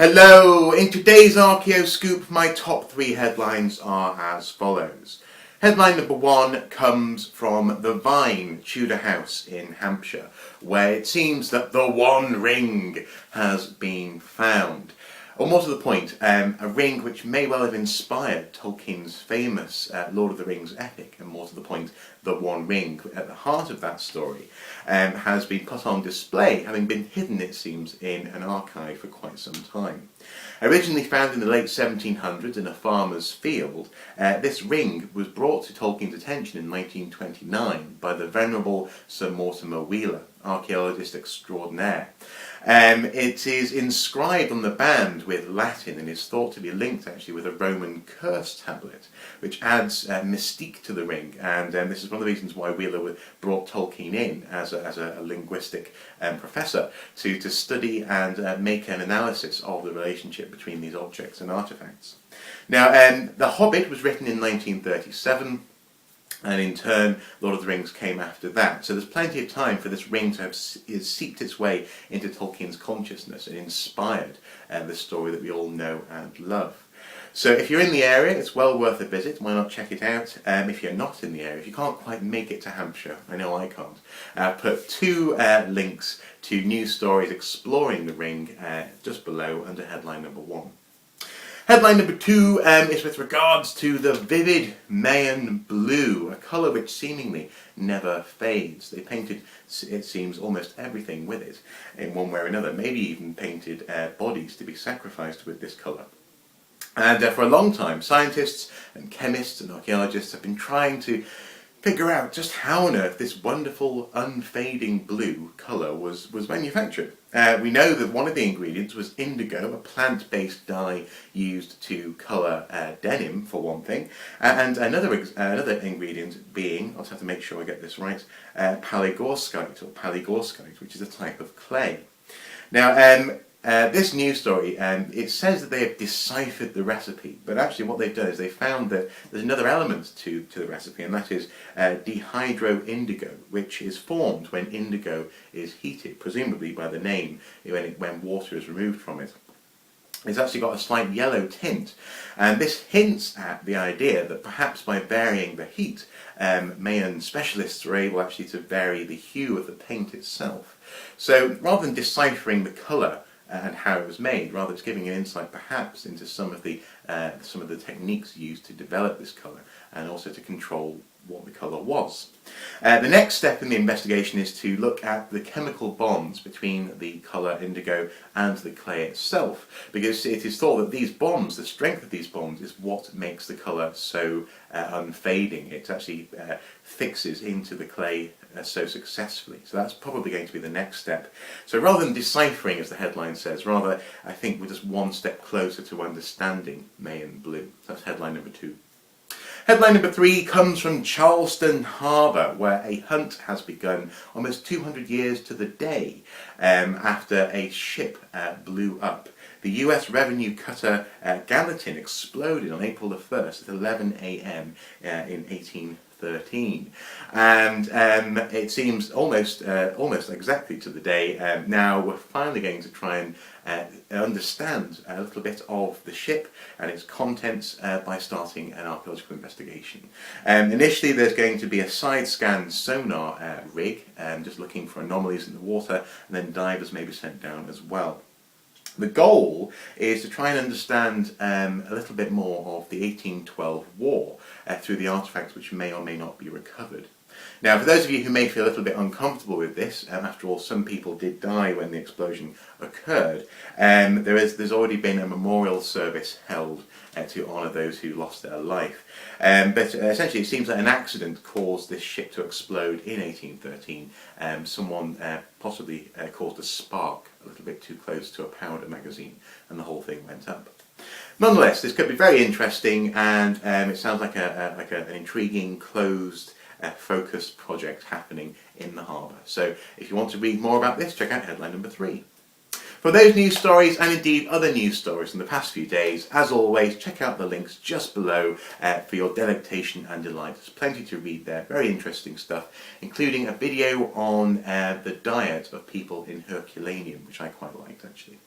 Hello! In today's Archaeoscoop, my top 3 headlines are as follows. Headline number 1 comes from the Vyne Tudor house in Hampshire, where it seems that the One Ring has been found. Or more to the point, a ring which may well have inspired Tolkien's famous Lord of the Rings epic, and more to the point, the One Ring, at the heart of that story, has been put on display, having been hidden, it seems, in an archive for quite some time. Originally found in the late 1700s in a farmer's field, this ring was brought to Tolkien's attention in 1929 by the venerable Sir Mortimer Wheeler, archaeologist extraordinaire. It is inscribed on the band with Latin and is thought to be linked actually with a Roman curse tablet, which adds mystique to the ring, and this is one of the reasons why Wheeler brought Tolkien in as a linguistic professor to study and make an analysis of the relationship between these objects and artefacts. Now, The Hobbit was written in 1937, and in turn, Lord of the Rings came after that. So there's plenty of time for this ring to have seeped its way into Tolkien's consciousness and inspired the story that we all know and love. So if you're in the area, it's well worth a visit. Why not check it out? If you're not in the area, if you can't quite make it to Hampshire, I know I can't, I've put 2 links to news stories exploring the ring just below under headline number 1. Headline number 2 is with regards to the vivid Mayan blue, a colour which seemingly never fades. They painted, it seems, almost everything with it in one way or another, maybe even painted bodies to be sacrificed with this colour. And for a long time, scientists and chemists and archaeologists have been trying to figure out just how on earth this wonderful, unfading blue colour was manufactured. We know that one of the ingredients was indigo, a plant-based dye used to colour denim, for one thing, and another ingredient being, I'll have to make sure I get this right, palygorskite, which is a type of clay. Now, this news story, it says that they have deciphered the recipe, but actually what they've done is they found that there's another element to the recipe, and that is dihydroindigo, which is formed when indigo is heated, presumably by the name, when water is removed from it. It's actually got a slight yellow tint, and this hints at the idea that perhaps by varying the heat, Mayan specialists are able actually to vary the hue of the paint itself. So rather than deciphering the colour and how it was made, rather it's giving an insight perhaps into some of the techniques used to develop this colour and also to control what the colour was. The next step in the investigation is to look at the chemical bonds between the colour indigo and the clay itself, because it is thought that these bonds, the strength of these bonds, is what makes the colour so unfading. It actually fixes into the clay so successfully. So that's probably going to be the next step. So rather than deciphering, as the headline says, rather I think we're just one step closer to understanding Mayan blue. That's headline number 2. Headline number 3 comes from Charleston Harbour, where a hunt has begun almost 200 years to the day after a ship blew up. The US revenue cutter Gallatin exploded on April the 1st at 11 a.m. In 1813, and it seems almost exactly to the day. Now we're finally going to try and understand a little bit of the ship and its contents by starting an archaeological investigation. Initially there's going to be a side scan sonar rig, just looking for anomalies in the water, and then divers may be sent down as well. The goal is to try and understand a little bit more of the 1812 war through the artefacts which may or may not be recovered. Now, for those of you who may feel a little bit uncomfortable with this, after all, some people did die when the explosion occurred, there's already been a memorial service held to honour those who lost their life. But essentially it seems that an accident caused this ship to explode in 1813. Someone possibly caused a spark a little bit too close to a powder magazine, and the whole thing went up. Nonetheless, this could be very interesting, and it sounds like an intriguing, closed, focused project happening in the harbour. So if you want to read more about this, check out headline number 3. For those news stories, and indeed other news stories in the past few days, as always, check out the links just below for your delectation and delight. There's plenty to read there, very interesting stuff, including a video on the diet of people in Herculaneum, which I quite liked actually.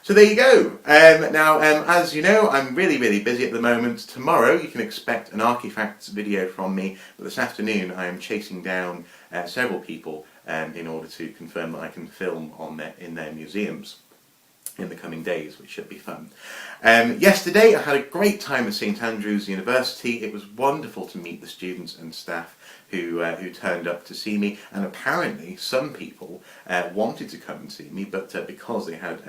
So there you go. As you know, I'm really busy at the moment. Tomorrow you can expect an Archifacts video from me, but this afternoon I am chasing down several people in order to confirm that I can film in their museums in the coming days, which should be fun. Yesterday I had a great time at St Andrews University. It was wonderful to meet the students and staff who turned up to see me, and apparently some people wanted to come and see me, but because they had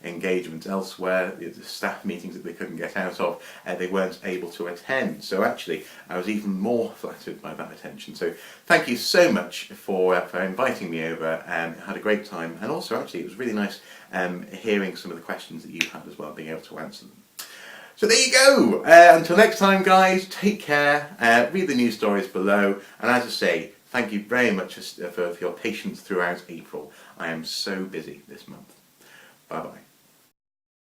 engagements elsewhere, the staff meetings that they couldn't get out of, they weren't able to attend. So actually I was even more flattered by that attention. So thank you so much for inviting me over. I had a great time, and also actually it was really nice hearing some of the questions that you had as well, being able to answer them. So there you go. Until next time, guys, take care. Read the news stories below. And as I say, thank you very much for your patience throughout April. I am so busy this month. Bye-bye.